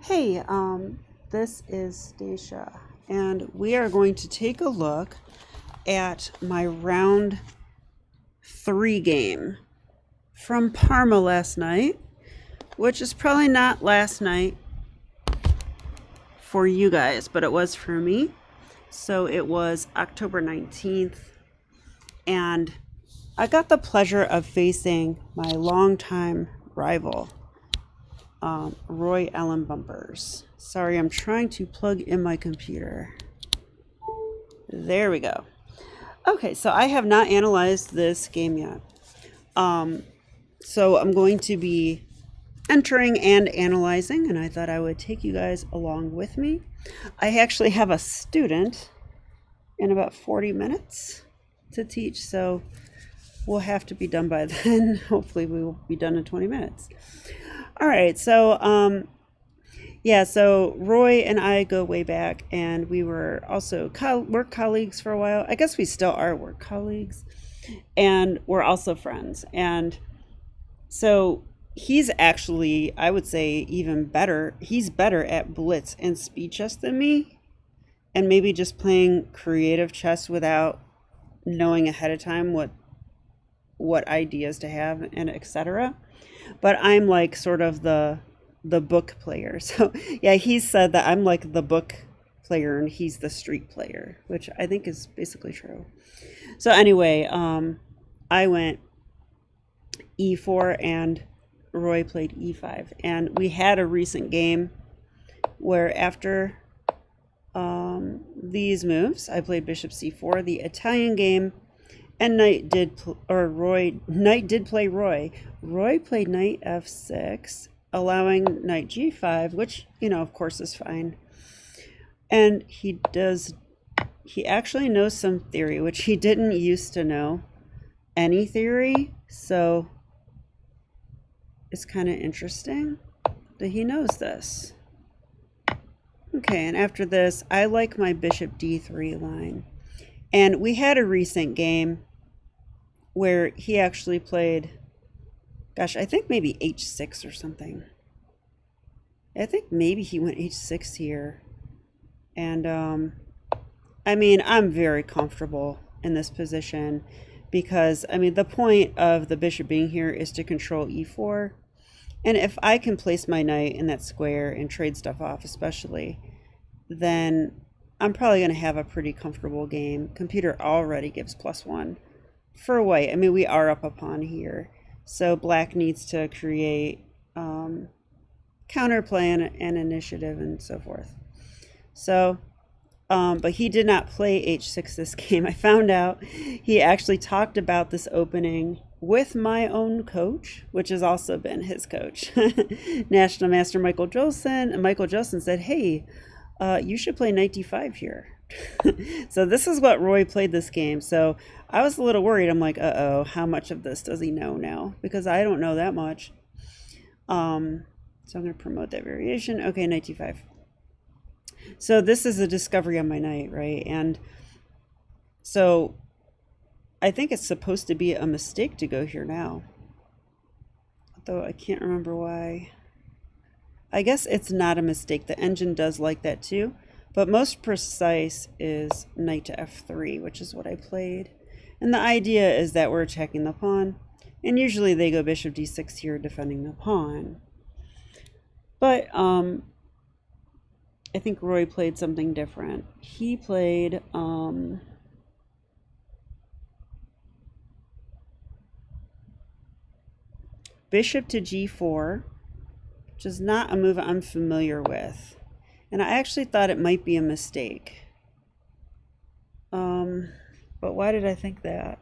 Hey, this is Stacia, and we are going to take a look at my round 3 game from Parma last night, which is probably not last night for you guys, but it was for me. So it was October 19th, and I got the pleasure of facing my longtime rival, Roy Allen Bumpers. Sorry, I'm trying to plug in my computer. There we go. Okay, so I have not analyzed this game yet. So I'm going to be entering and analyzing, and I thought I would take you guys along with me. I actually have a student in about 40 minutes to teach, so we'll have to be done by then. Hopefully we will be done in 20 minutes. All right, so so Roy and I go way back, and we were also work colleagues for a while. I guess we still are work colleagues, and we're also friends. And so he's actually, I would say, even better. He's better at blitz and speed chess than me, and maybe just playing creative chess without knowing ahead of time what ideas to have and etc. But I'm like sort of the book player. So yeah, he said that I'm like the book player and he's the street player, which I think is basically true. So anyway, I went e4 and Roy played e5, and we had a recent game where after these moves, I played bishop c4, the Italian game, and knight did play Roy. Roy played knight f6, allowing knight g5, which, of course is fine. And he actually knows some theory, which he didn't used to know any theory. So it's kind of interesting that he knows this. Okay, and after this, I like my bishop d3 line. And we had a recent game where he actually played, gosh, I think maybe h6 or something. I think maybe he went h6 here. And I mean, I'm very comfortable in this position because, I mean, the point of the bishop being here is to control e4. And if I can place my knight in that square and trade stuff off especially, then I'm probably going to have a pretty comfortable game. Computer already gives +1 for white. I mean, we are up a pawn here. So black needs to create counterplay and initiative and so forth. So, but he did not play h6 this game. I found out he actually talked about this opening with my own coach, which has also been his coach, National Master Michael Jolson. And Michael Jolson said, hey, you should play knight d5 here. So this is what Roy played this game. So I was a little worried. I'm like, uh-oh, how much of this does he know now? Because I don't know that much. So I'm going to promote that variation. Okay, knight d5. So this is a discovery on my knight, right? And so I think it's supposed to be a mistake to go here now. Though I can't remember why. I guess it's not a mistake. The engine does like that too. But most precise is knight to f3, which is what I played. And the idea is that we're attacking the pawn. And usually they go bishop d6 here, defending the pawn. But I think Roy played something different. He played bishop to g4, which is not a move I'm familiar with. And I actually thought it might be a mistake. But why did I think that?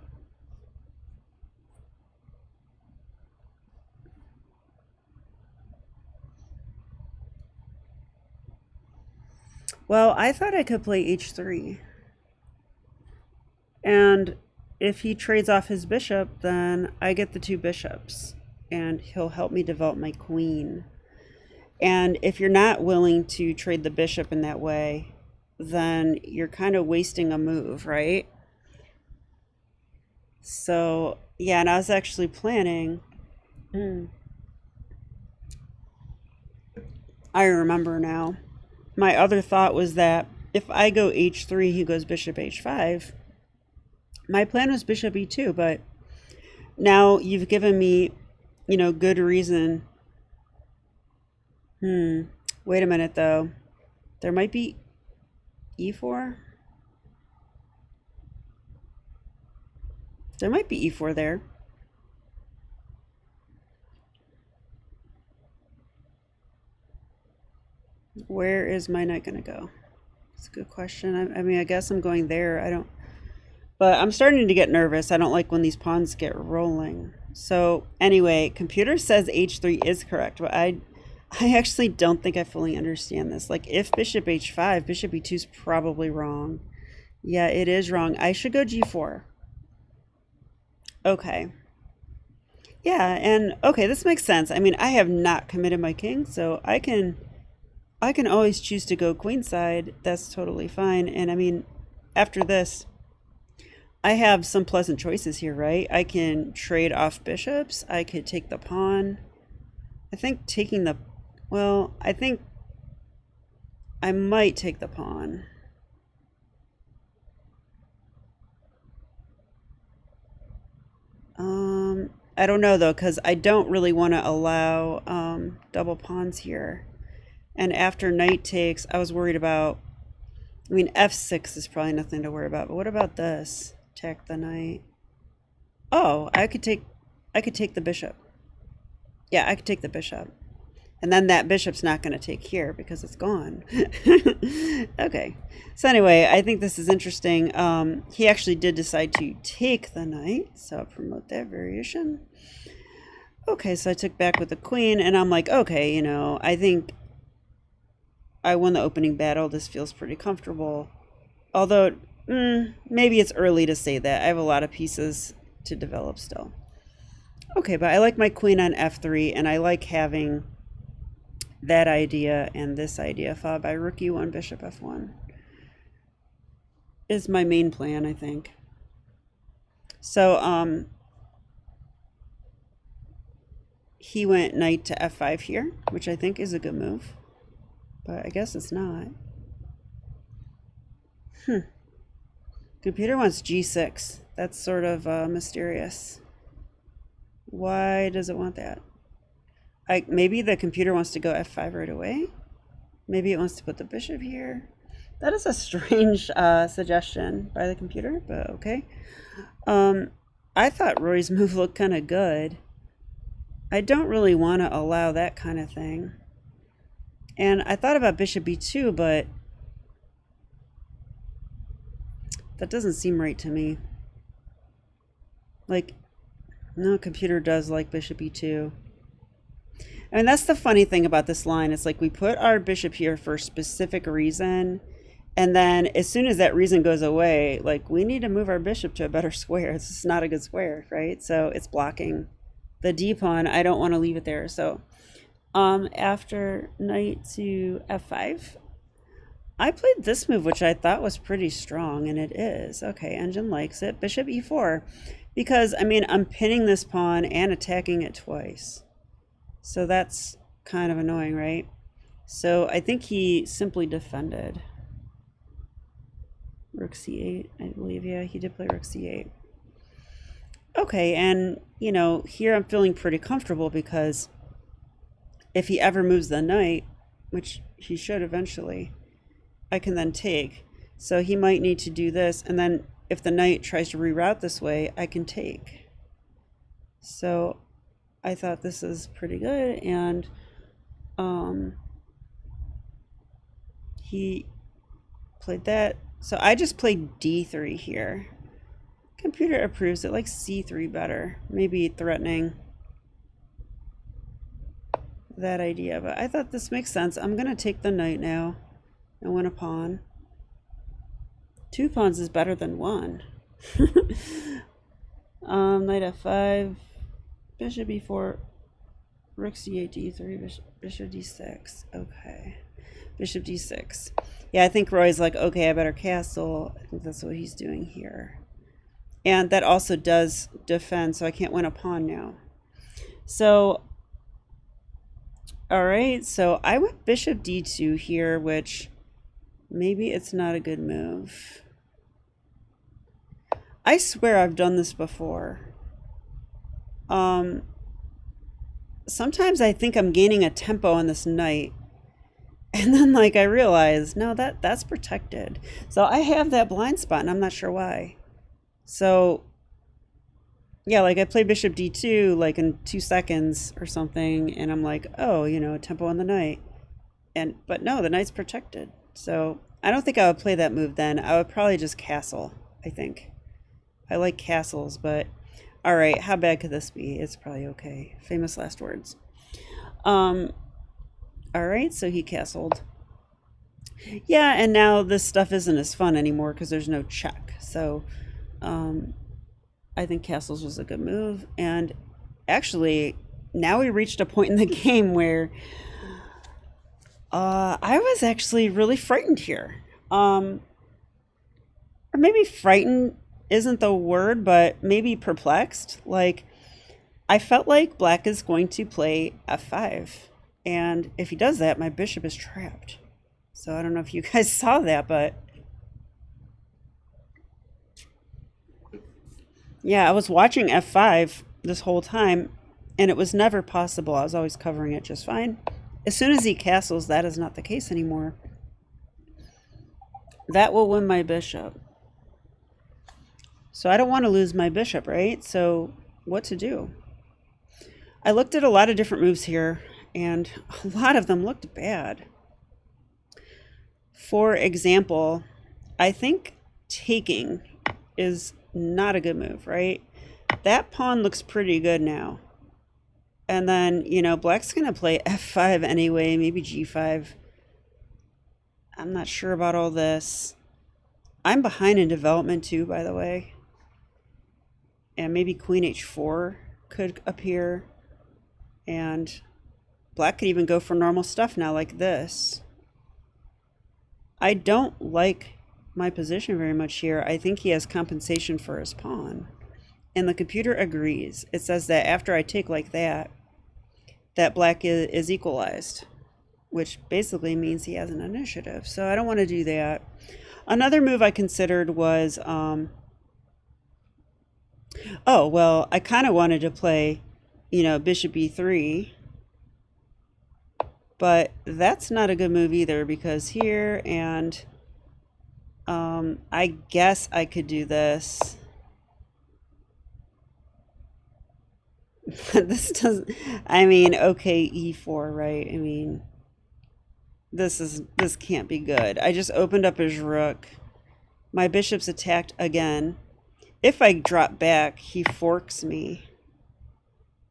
Well, I thought I could play h3. And if he trades off his bishop, then I get the 2 bishops. And he'll help me develop my queen. And if you're not willing to trade the bishop in that way, then you're kind of wasting a move, right? So, yeah, and I was actually planning I remember now. My other thought was that if I go h3, he goes bishop h5. My plan was bishop e2, but now you've given me, good reason. Wait a minute, though. There might be e4. There might be e4 there. Where is my knight going to go? It's a good question. I mean, I guess I'm going there. But I'm starting to get nervous. I don't like when these pawns get rolling. So anyway, computer says h3 is correct, but I actually don't think I fully understand this. Like, if bishop h5, bishop e2 is probably wrong. Yeah, it is wrong. I should go g4. Okay. Yeah, and okay, this makes sense. I mean, I have not committed my king, so I can always choose to go queenside. That's totally fine. And I mean, after this, I have some pleasant choices here, right? I can trade off bishops. I could take the pawn. I think taking the, well, I think I might take the pawn. I don't know though, because I don't really want to allow double pawns here. And after knight takes, I was worried about, I mean, f6 is probably nothing to worry about, but what about this? Attack the knight. Oh, I could take the bishop. Yeah, I could take the bishop. And then that bishop's not going to take here because it's gone. Okay. So anyway, I think this is interesting. He actually did decide to take the knight, so I'll promote that variation. Okay, so I took back with the queen, and I'm like, okay, I think I won the opening battle. This feels pretty comfortable. Although, maybe it's early to say that. I have a lot of pieces to develop still. Okay, but I like my queen on f3, and I like having that idea and this idea followed by rook e1, bishop f1 is my main plan, I think. So he went knight to f5 here, which I think is a good move, but I guess it's not. Computer wants g6. That's sort of mysterious. Why does it want that? Maybe the computer wants to go f5 right away. Maybe it wants to put the bishop here. That is a strange suggestion by the computer, but okay. I thought Roy's move looked kind of good. I don't really want to allow that kind of thing. And I thought about bishop e2, but that doesn't seem right to me. Like, no, computer does like bishop e2. I mean, that's the funny thing about this line. It's like we put our bishop here for a specific reason, and then as soon as that reason goes away, like, we need to move our bishop to a better square. It's just not a good square, right? So it's blocking the d pawn. I don't want to leave it there. So after knight to f5, I played this move, which I thought was pretty strong, and it is. Okay, engine likes it. Bishop e4, because, I mean, I'm pinning this pawn and attacking it twice. So that's kind of annoying, right? So I think he simply defended. Rook c8, I believe. Yeah, he did play rook c8. Okay, and, here I'm feeling pretty comfortable because if he ever moves the knight, which he should eventually, I can then take. So he might need to do this, and then if the knight tries to reroute this way, I can take. So I thought this is pretty good, and he played that. So I just played d3 here. Computer approves it, like c3 better, maybe threatening that idea, but I thought this makes sense. I'm gonna take the knight now and win a pawn. 2 pawns is better than 1. Knight f5, bishop e4, rook c8, d3, bishop d6. Okay, bishop d6. Yeah, I think Roy's like, okay, I better castle. I think that's what he's doing here. And that also does defend, so I can't win a pawn now. So All right, so I went bishop d2 here, which maybe it's not a good move. I swear I've done this before. Sometimes I think I'm gaining a tempo on this knight, and then like I realize, no, that's protected. So I have that blind spot and I'm not sure why. So yeah, like I play bishop d2 like in 2 seconds or something, and I'm like, oh, you know, tempo on the knight. But no, the knight's protected. So I don't think I would play that move then. I would probably just castle, I think. I like castles, but all right, how bad could this be? It's probably okay. Famous last words. All right, so he castled. Yeah, and now this stuff isn't as fun anymore because there's no check. So I think castles was a good move. And actually, now we reached a point in the game where I was actually really frightened here. Or maybe frightened isn't the word, but maybe perplexed. Like, I felt like black is going to play f5. And if he does that, my bishop is trapped. So I don't know if you guys saw that, but yeah, I was watching f5 this whole time, and it was never possible. I was always covering it just fine. As soon as he castles, that is not the case anymore. That will win my bishop. So I don't want to lose my bishop, right? So what to do? I looked at a lot of different moves here, and a lot of them looked bad. For example, I think taking is not a good move, right? That pawn looks pretty good now. And then, you know, black's going to play f5 anyway, maybe g5. I'm not sure about all this. I'm behind in development too, by the way. And maybe queen h4 could appear. And black could even go for normal stuff now like this. I don't like my position very much here. I think he has compensation for his pawn. And the computer agrees. It says that after I take like that, that black is equalized, which basically means he has an initiative. So I don't want to do that. Another move I considered was, oh, well, I kind of wanted to play, you know, bishop e3. But that's not a good move either, because here and I guess I could do this. This doesn't, I mean, okay, e4, right? I mean, this can't be good. I just opened up his rook. My bishop's attacked again. If I drop back, he forks me.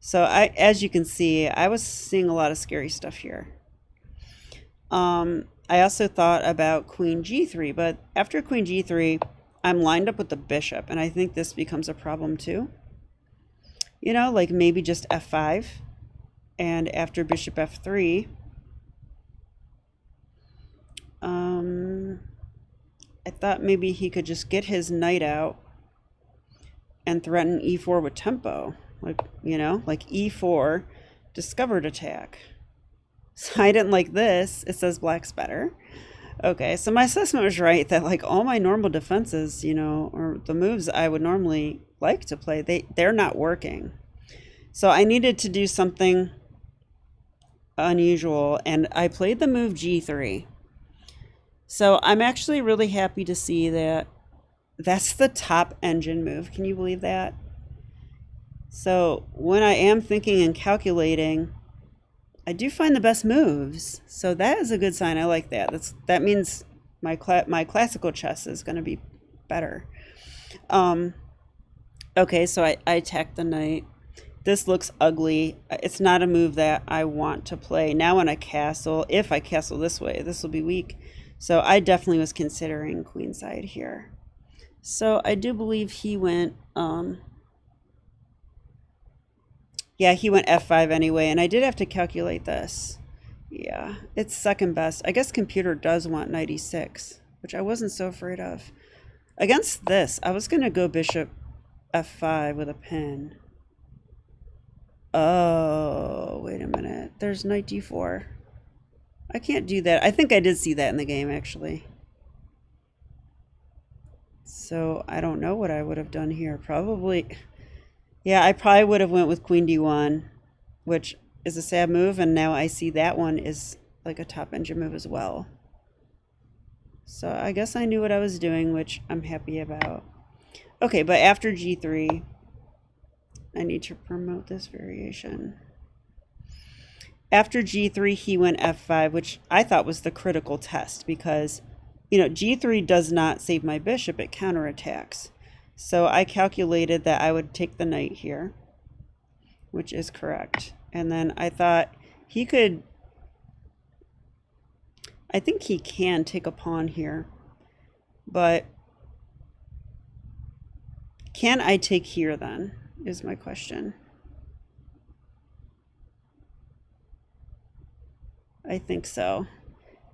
So as you can see, I was seeing a lot of scary stuff here. I also thought about queen g3, but after queen g3, I'm lined up with the bishop, and I think this becomes a problem too. You know, like maybe just f5, and after bishop f3, I thought maybe he could just get his knight out and threaten e4 with tempo, like, you know, like e4, discovered attack. So I didn't like this. It says black's better. Okay, so my assessment was right that like all my normal defenses, you know, or the moves I would normally like to play, they're not working. So I needed to do something unusual, and I played the move g3. So I'm actually really happy to see that that's the top engine move. Can you believe that? So when I am thinking and calculating, I do find the best moves. So that is a good sign. I like that. That means my classical chess is going to be better. Okay, so I attacked the knight. This looks ugly. It's not a move that I want to play. Now when I castle, if I castle this way, this will be weak. So I definitely was considering queenside here. So I do believe he went, yeah, he went f5 anyway, and I did have to calculate this. Yeah, it's second best. I guess computer does want knight e6, which I wasn't so afraid of. Against this, I was going to go bishop f5 with a pin. Oh, wait a minute. there's knight d4. I can't do that. I think I did see that in the game, actually. So I don't know what I would have done here. Probably, yeah, I probably would have went with queen d1, which is a sad move, and now I see that one is like a top engine move as well. So I guess I knew what I was doing, which I'm happy about. Okay, but after g3, I need to promote this variation. After g3, he went f5, which I thought was the critical test because, you know, g3 does not save my bishop, it counterattacks. So I calculated that I would take the knight here, which is correct. And then I thought he could, I think he can take a pawn here, but can I take here then, is my question. I think so.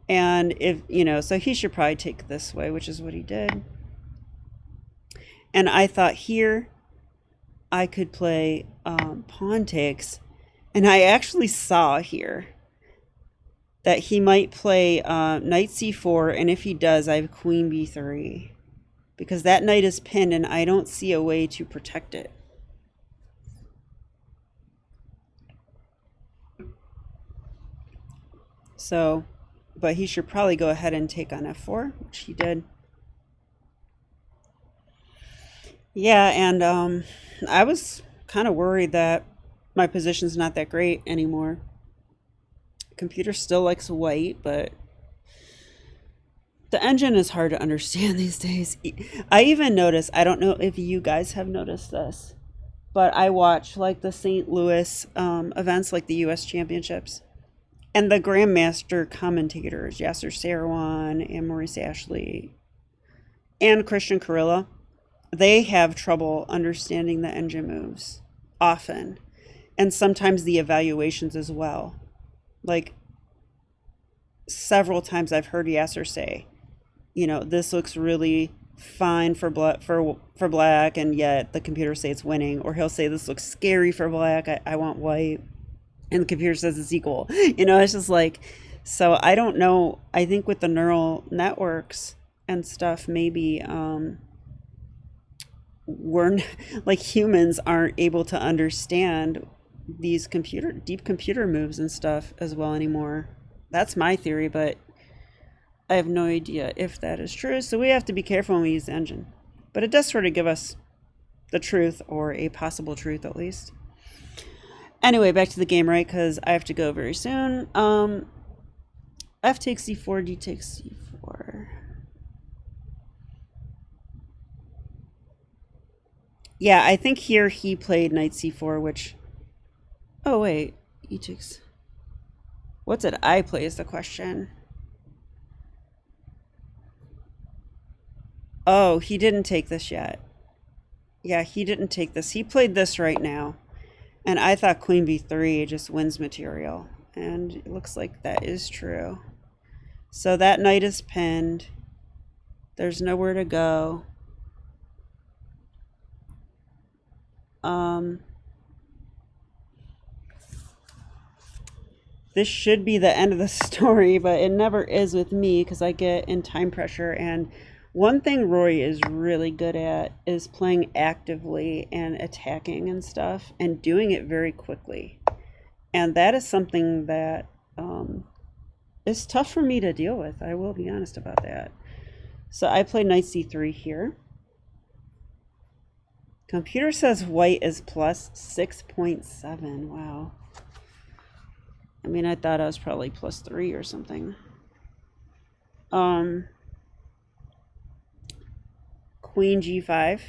And if, you know, so he should probably take this way, which is what he did. And I thought here I could play pawn takes. And I actually saw here that he might play knight c4. And if he does, I have queen b3. Because that knight is pinned and I don't see a way to protect it. So, but he should probably go ahead and take on f4, which he did. Yeah, and I was kind of worried that my position's not that great anymore. Computer still likes white, but the engine is hard to understand these days. I even noticed, I don't know if you guys have noticed this, but I watch like the St. Louis events, like the US Championships. And the Grandmaster commentators, Yasser Seirawan and Maurice Ashley and Christian Carilla, they have trouble understanding the engine moves often. And sometimes the evaluations as well. Like several times I've heard Yasser say, you know, this looks really fine for black, and yet the computer say it's winning. Or he'll say this looks scary for black, I want white. And the computer says it's equal. You know, it's just like, so I don't know. I think with the neural networks and stuff, maybe we're like humans aren't able to understand these deep computer moves and stuff as well anymore. That's my theory, but I have no idea if that is true. So we have to be careful when we use the engine. But it does sort of give us the truth, or a possible truth at least. Anyway, back to the game, right? Because I have to go very soon. F takes c4, d takes c4. Yeah, I think here he played knight c4, which... Oh, wait. E takes... What did I play is the question. Oh, he didn't take this yet. Yeah, he didn't take this. He played this right now. And I thought queen b3 just wins material. And it looks like that is true. So that knight is pinned. There's nowhere to go. This should be the end of the story, but it never is with me because I get in time pressure. And one thing Roy is really good at is playing actively and attacking and stuff and doing it very quickly. And that is something that is tough for me to deal with. I will be honest about that. So I play knight c3 here. Computer says white is plus 6.7. Wow. I mean, I thought I was probably plus 3 or something. Queen g5.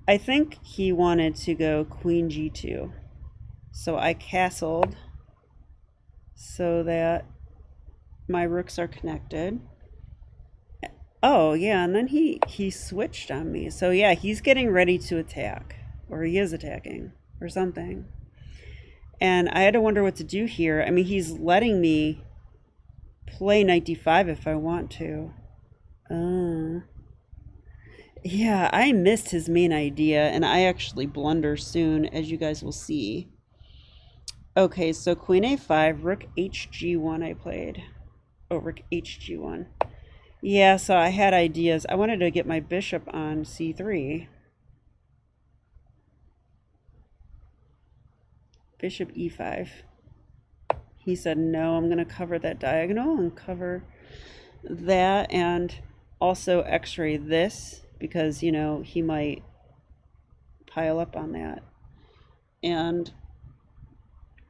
I think he wanted to go queen g2. So I castled so that my rooks are connected. Oh, yeah, and then he switched on me. So yeah, he's getting ready to attack. Or he is attacking. Or something. And I had to wonder what to do here. I mean, he's letting me play knight d5 if I want to. Yeah, I missed his main idea, and I actually blunder soon, as you guys will see. Okay, so queen a5, rook hg1 I played. Oh, rook hg1. Yeah, so I had ideas. I wanted to get my bishop on c3. Bishop e5. He said, no, I'm going to cover that diagonal and cover that and also x-ray this because, you know, he might pile up on that. And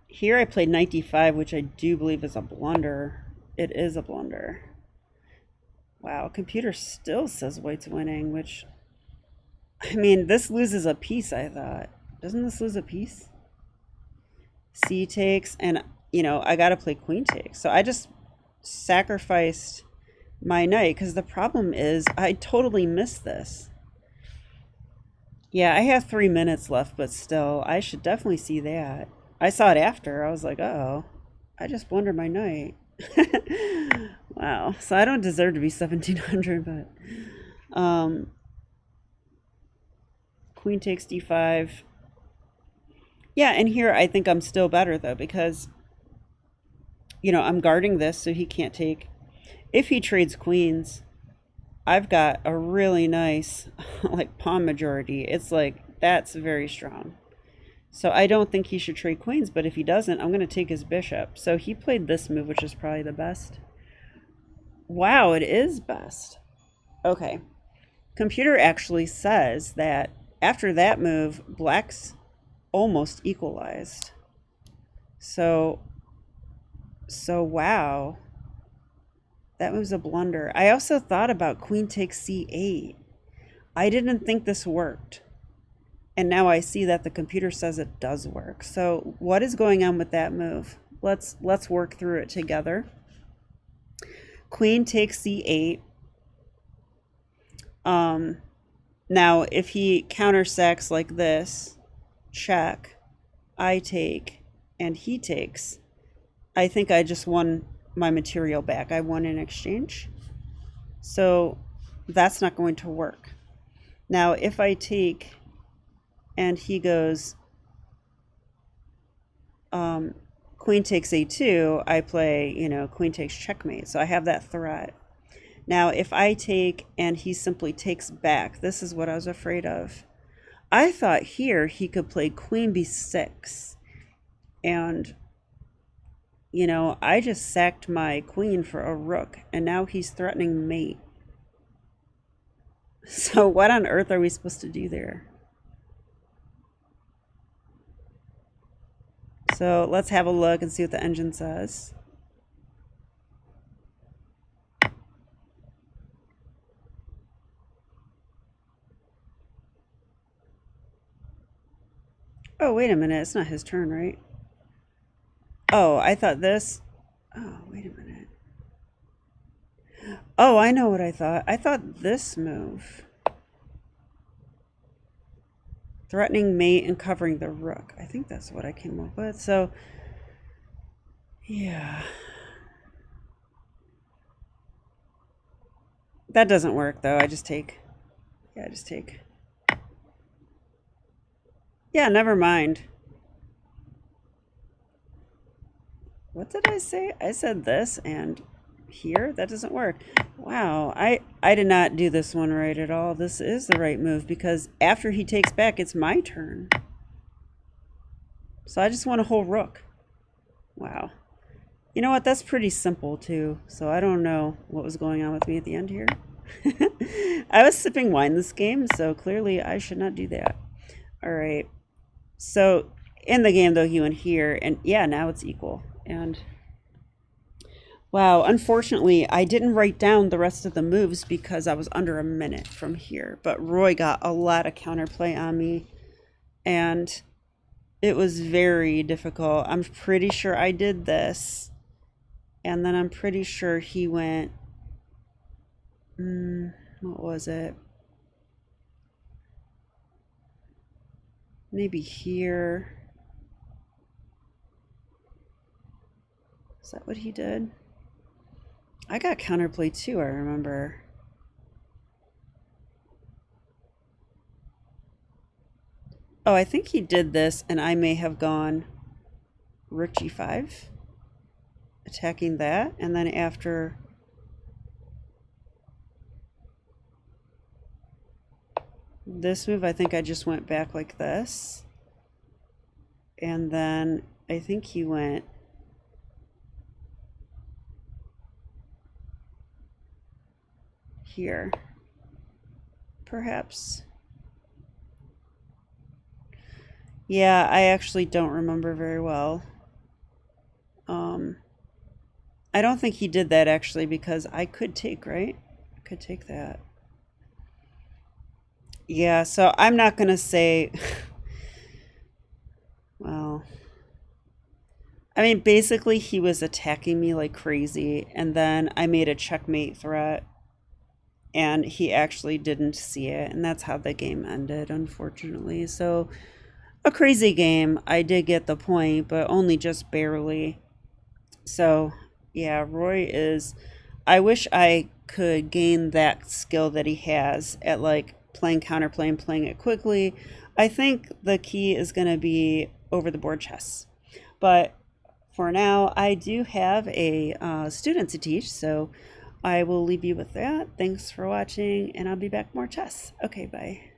here I played knight d5, which I do believe is a blunder. It is a blunder. Wow, computer still says white's winning, which, I mean, this loses a piece, I thought. Doesn't this lose a piece? C takes, and, you know, I got to play queen takes. So I just sacrificed my knight because the problem is I totally missed this. Yeah, I have 3 minutes left, but still, I should definitely see that. I saw it after. I was like, oh, I just blundered my knight. Wow. So I don't deserve to be 1700, but queen takes d5. Yeah, and here I think I'm still better though because, you know, I'm guarding this so he can't take. If he trades queens, I've got a really nice like pawn majority. It's like that's very strong. So I don't think he should trade queens, but if he doesn't, I'm going to take his bishop. So he played this move, which is probably the best. Wow, it is best. Okay. Computer actually says that after that move, black's almost equalized. So wow. That move's a blunder. I also thought about queen takes c8. I didn't think this worked. And now I see that the computer says it does work. So what is going on with that move? Let's work through it together. Queen takes c8. Now if he countersacks like this, check, I take, and he takes, I think I just won my material back. I won in exchange. So that's not going to work. Now if I take and he goes queen takes a2, I play, you know, queen takes checkmate. So I have that threat. Now if I take and he simply takes back, this is what I was afraid of. I thought here he could play queen b6 and, you know, I just sacked my queen for a rook and now he's threatening mate. So what on earth are we supposed to do there? So let's have a look and see what the engine says. Oh, wait a minute. It's not his turn, right? Oh, I thought this. Oh, wait a minute. Oh, I know what I thought. I thought this move. Threatening mate and covering the rook. I think that's what I came up with. So, yeah. That doesn't work, though. I just take. Yeah, I just take. Yeah, never mind. What did I say? I said this and here? That doesn't work. Wow, I did not do this one right at all. This is the right move because after he takes back, it's my turn. So I just want a whole rook. Wow. You know what? That's pretty simple too. So I don't know what was going on with me at the end here. I was sipping wine this game, so clearly I should not do that. All right. So in the game though, he went here and yeah, now it's equal. And wow, unfortunately, I didn't write down the rest of the moves because I was under a minute from here. But Roy got a lot of counterplay on me, and it was very difficult. I'm pretty sure I did this, and then I'm pretty sure he went, what was it? Maybe here. Is that what he did? I got counterplay too, I remember. Oh, I think he did this and I may have gone rook g5, attacking that, and then after this move, I think I just went back like this, and then I think he went here, perhaps. Yeah, I actually don't remember very well. I don't think he did that actually, because I could take, right? I could take that. Yeah, so I'm not going to say, well, I mean, basically he was attacking me like crazy, and then I made a checkmate threat, and he actually didn't see it, and that's how the game ended, unfortunately. So, a crazy game. I did get the point, but only just barely. So, yeah, Roy is... I wish I could gain that skill that he has at like playing counterplay and playing it quickly. I think the key is going to be over the board chess. But for now, I do have a student to teach, so I will leave you with that. Thanks for watching, and I'll be back more chess. Okay, bye.